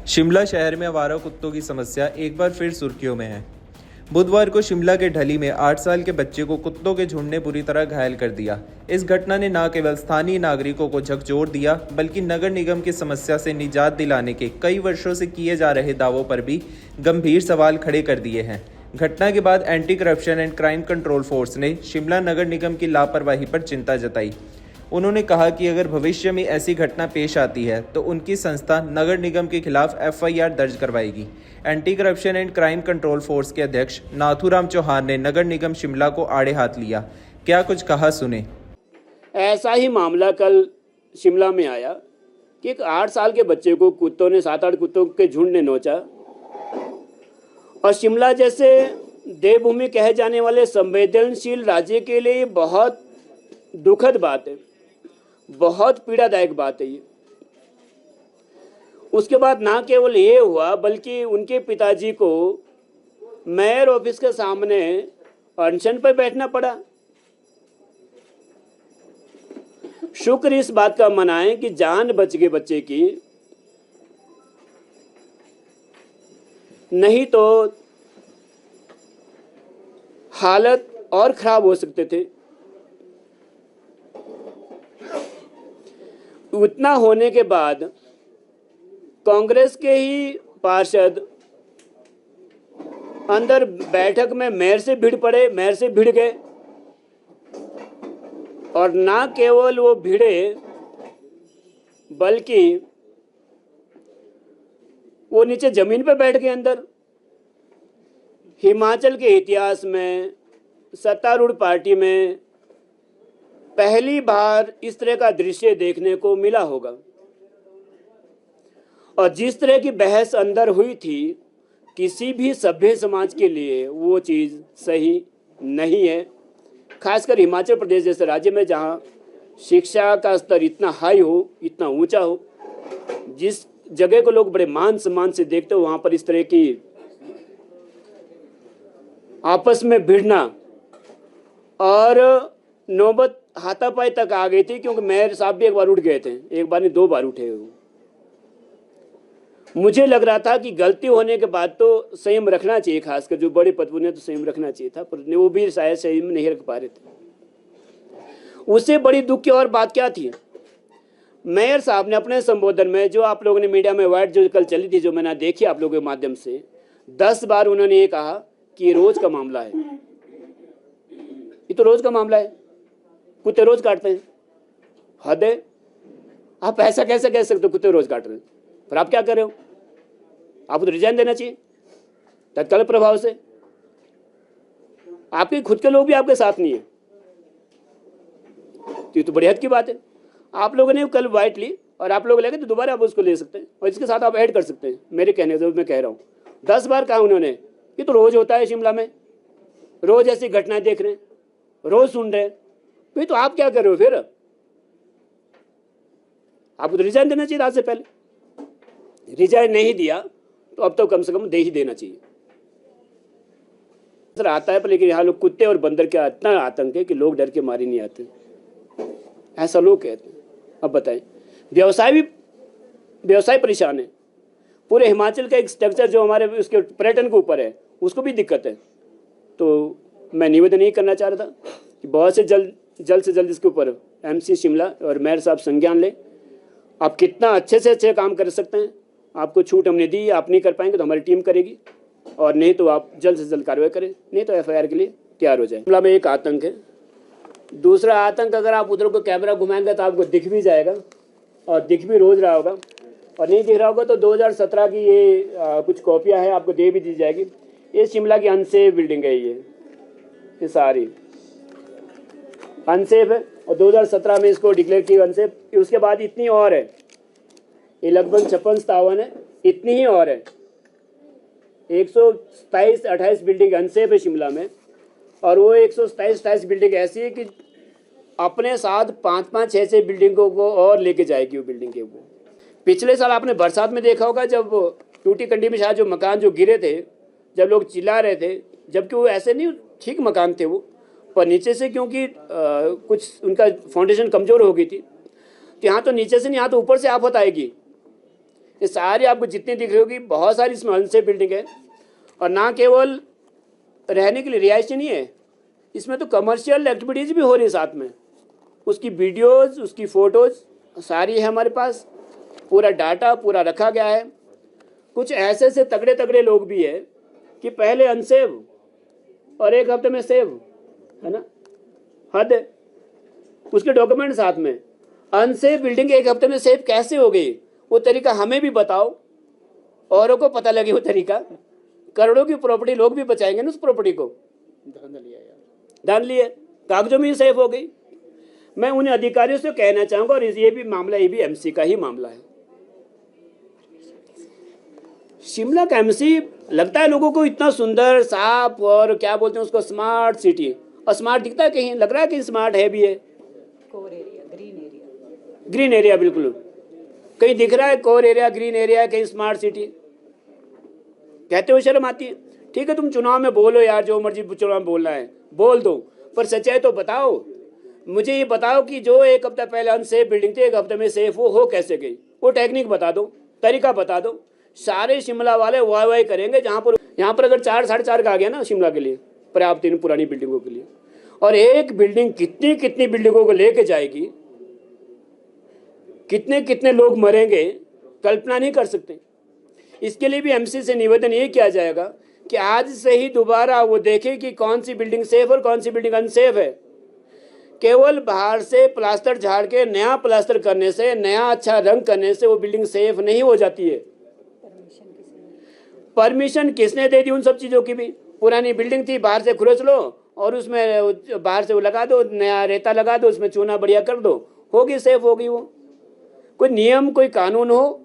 शिमला शहर में आवारा कुत्तों की समस्या एक बार फिर सुर्खियों में है। बुधवार को शिमला के ढली में 8 साल के बच्चे को कुत्तों के झुंड ने बुरी तरह घायल कर दिया। इस घटना ने न केवल स्थानीय नागरिकों को झकझोर दिया, बल्कि नगर निगम की समस्या से निजात दिलाने के कई वर्षों से किए जा रहे दावों पर भी गंभीर सवाल खड़े कर दिए हैं। घटना के बाद anti corruption and crime control force ने शिमला नगर निगम की लापरवाही पर चिंता जताई। उन्होंने कहा कि अगर भविष्य में ऐसी घटना पेश आती है तो उनकी संस्था नगर निगम के खिलाफ FIR दर्ज करवाएगी। Anti corruption and crime control force के अध्यक्ष नाथूराम चौहान ने नगर निगम शिमला को आड़े हाथ लिया। क्या कुछ कहा, सुने। ऐसा ही मामला कल शिमला में आया कि एक 8 साल के बच्चे को कुत्तों ने 7-8 कुत्तों के झुंड ने नोचा। और शिमला जैसे देवभूमि कहे जाने वाले संवेदनशील राज्य के लिए बहुत दुखद बात है, बहुत पीड़ादायक बात है ये। उसके बाद ना केवल ये हुआ, बल्कि उनके पिताजी को मेयर ऑफिस के सामने अनशन पर बैठना पड़ा। शुक्र इस बात का मनाएं कि जान बच गई बच्चे की, नहीं तो हालत और खराब हो सकते थे। उतना होने के बाद कांग्रेस के ही पार्षद अंदर बैठक में मेयर से भिड़ गए। और ना केवल वो भिड़े, बल्कि वो नीचे जमीन पर बैठ गए अंदर। हिमाचल के इतिहास में सत्तारूढ़ पार्टी में पहली बार इस तरह का दृश्य देखने को मिला होगा। और जिस तरह की बहस अंदर हुई थी, किसी भी सभ्य समाज के लिए वो चीज़ सही नहीं है। खासकर हिमाचल प्रदेश जैसे राज्य में जहाँ शिक्षा का स्तर इतना हाई हो, इतना ऊंचा हो, जिस जगह को लोग बड़े मान सम्मान से देखते हो, वहाँ पर इस तरह की आपस में भिड़ना और नौबत हाथापाई तक आ गई थी। क्योंकि मेयर साहब भी एक बार उठ गए थे, एक बार नहीं 2 बार उठे। मुझे लग रहा था कि गलती होने के बाद तो संयम रखना चाहिए, खासकर जो बड़े पदों ने तो संयम रखना चाहिए था, पर वो भी शायद संयम नहीं रख पा रहे थे। उससे बड़ी दुख की और बात क्या थी, मेयर साहब ने अपने संबोधन में, जो आप लोगों ने मीडिया में वाइड जो कल चली थी, जो मैंने देखी आप लोगों के माध्यम से, 10 बार उन्होंने ये कहा कि ये रोज का मामला है। ये तो रोज का मामला है, कुत्ते रोज काटते हैं। हद है, आप ऐसा कैसे कह सकते हो कुत्ते रोज काट रहे हैं? पर आप क्या कर रहे हो? आपको तो रिजाइन देना चाहिए तत्काल प्रभाव से। आपके खुद के लोग भी आपके साथ नहीं है, तो ये तो बड़ी हद की बात है। आप लोगों ने कल वाइट ली और आप लोग लेंगे तो दोबारा आप उसको ले सकते हैं और इसके साथ आप ऐड कर सकते हैं। मेरे कहने से मैं कह रहा हूँ, 10 बार कहा उन्होंने, ये तो रोज होता है शिमला में, रोज ऐसी घटनाएं देख रहे हैं, रोज सुन रहे हैं। तो आप क्या कर रहे हो फिर? आपको तो रिजाइन देना चाहिए आज से पहले। रिजाइन नहीं दिया तो अब तो कम से कम दे ही देना चाहिए। सर आता है पर, लेकिन यहाँ लोग कुत्ते और बंदर का इतना आतंक है कि लोग डर के मारे नहीं आते, ऐसा लोग कहते हैं। अब बताएं, व्यवसाय परेशान है। पूरे हिमाचल का एक स्ट्रक्चर जो हमारे उसके पर्यटन के ऊपर है, उसको भी दिक्कत है। तो मैं निवेदन नहीं करना चाह रहा था कि बहुत से जल्द से जल्द इसके ऊपर MC शिमला और मेयर साहब संज्ञान लें। आप कितना अच्छे से अच्छे काम कर सकते हैं, आपको छूट हमने दी, आप नहीं कर पाएंगे तो हमारी टीम करेगी, और नहीं तो आप जल्द से जल्द कार्रवाई करें, नहीं तो FIR के लिए तैयार हो जाए। शिमला में एक आतंक है। दूसरा आतंक, अगर आप उधर को कैमरा घुमाएंगे तो आपको दिख भी जाएगा, और दिख भी रोज रहा होगा। और नहीं दिख रहा होगा तो 2017 की ये कुछ कॉपियाँ हैं, आपको दे भी दी जाएगी। ये शिमला की अनसेफ बिल्डिंग है, ये सारी अनसेफ है, और 2017 में इसको डिक्लेयर की अनसेफ। उसके बाद इतनी और है, ये लगभग 56-57 है, इतनी ही और है। 127-28 बिल्डिंग अनसेफ है शिमला में, और वो 127-28 बिल्डिंग ऐसी है कि अपने साथ 5-5, 6-6 बिल्डिंगों को और लेके जाएगी वो बिल्डिंग के। वो पिछले साल आपने बरसात में देखा होगा, जब टूटी कंडी में शायद जो मकान जो गिरे थे, जब लोग चिल्ला रहे थे, जबकि वो ऐसे नहीं ठीक मकान थे वो, पर नीचे से क्योंकि कुछ उनका फाउंडेशन कमज़ोर हो गई थी, तो यहाँ तो नीचे से नहीं, यहाँ तो ऊपर से आफत आएगी। ये सारी आपको जितनी दिख रही होगी, बहुत सारी इसमें अनसेफ बिल्डिंग है। और ना केवल रहने के लिए रिहायशी नहीं है, इसमें तो कमर्शियल एक्टिविटीज़ भी हो रही है साथ में। उसकी वीडियोज़, उसकी फ़ोटोज़ सारी है हमारे पास, पूरा डाटा पूरा रखा गया है। कुछ ऐसे ऐसे तगड़े तगड़े लोग भी है कि पहले अनसेव और एक हफ्ते में सेव, है ना, हद है। उसके डॉक्यूमेंट साथ में। अनसेफ बिल्डिंग एक हफ्ते में सेव कैसे हो गई, वो तरीका हमें भी बताओ, औरों को पता लगे वो तरीका। करोड़ों की प्रॉपर्टी लोग भी बचाएंगे ना उस प्रॉपर्टी को। धन लिए, कागजों में ही सेफ हो गई। मैं उन अधिकारियों से कहना चाहूँगा, और ये भी मामला, ये भी एमसी का ही मामला है। शिमला का एमसी लगता है लोगों को इतना सुंदर, साफ, और क्या बोलते हैं उसको, स्मार्ट सिटी। और स्मार्ट दिखता है कहीं, लग रहा है कि स्मार्ट है भी है। कोर एरिया, ग्रीन एरिया बिल्कुल कहीं दिख रहा है, कोर एरिया, ग्रीन एरिया, कहीं स्मार्ट सिटी। कहते हुए शर्म आती है। ठीक है, तुम चुनाव में बोलो यार, जो मर्जी चुनाव में बोलना है बोल दो, पर सच्चाई तो बताओ। मुझे ये बताओ कि जो एक हफ्ता पहले अनसेफ बिल्डिंग थी, एक हफ्ते में सेफ वो हो कैसे गई, वो टेक्निक बता दो, तरीका बता दो। सारे शिमला वाले वाह वाह करेंगे। यहाँ पर अगर 4 साढ़े 4 का आ गया ना शिमला के लिए, पर्याप्त इन पुरानी बिल्डिंगों के लिए, और एक बिल्डिंग कितनी कितनी बिल्डिंगों को लेके जाएगी, कितने कितने लोग मरेंगे, कल्पना नहीं कर सकते। इसके लिए भी एमसी से निवेदन ये किया जाएगा कि आज से ही दोबारा वो देखे कि कौन सी बिल्डिंग सेफ और कौन सी बिल्डिंग अनसेफ है। केवल बाहर से प्लास्टर झाड़ के नया प्लास्टर करने से, नया अच्छा रंग करने से वो बिल्डिंग सेफ नहीं हो जाती है। परमिशन किसने दे दी उन सब चीज़ों की भी? पुरानी बिल्डिंग थी, बाहर से खुरच लो और उसमें बाहर से वो लगा दो, नया रेता लगा दो, उसमें चूना बढ़िया कर दो, होगी सेफ, होगी वो। कोई नियम, कोई कानून हो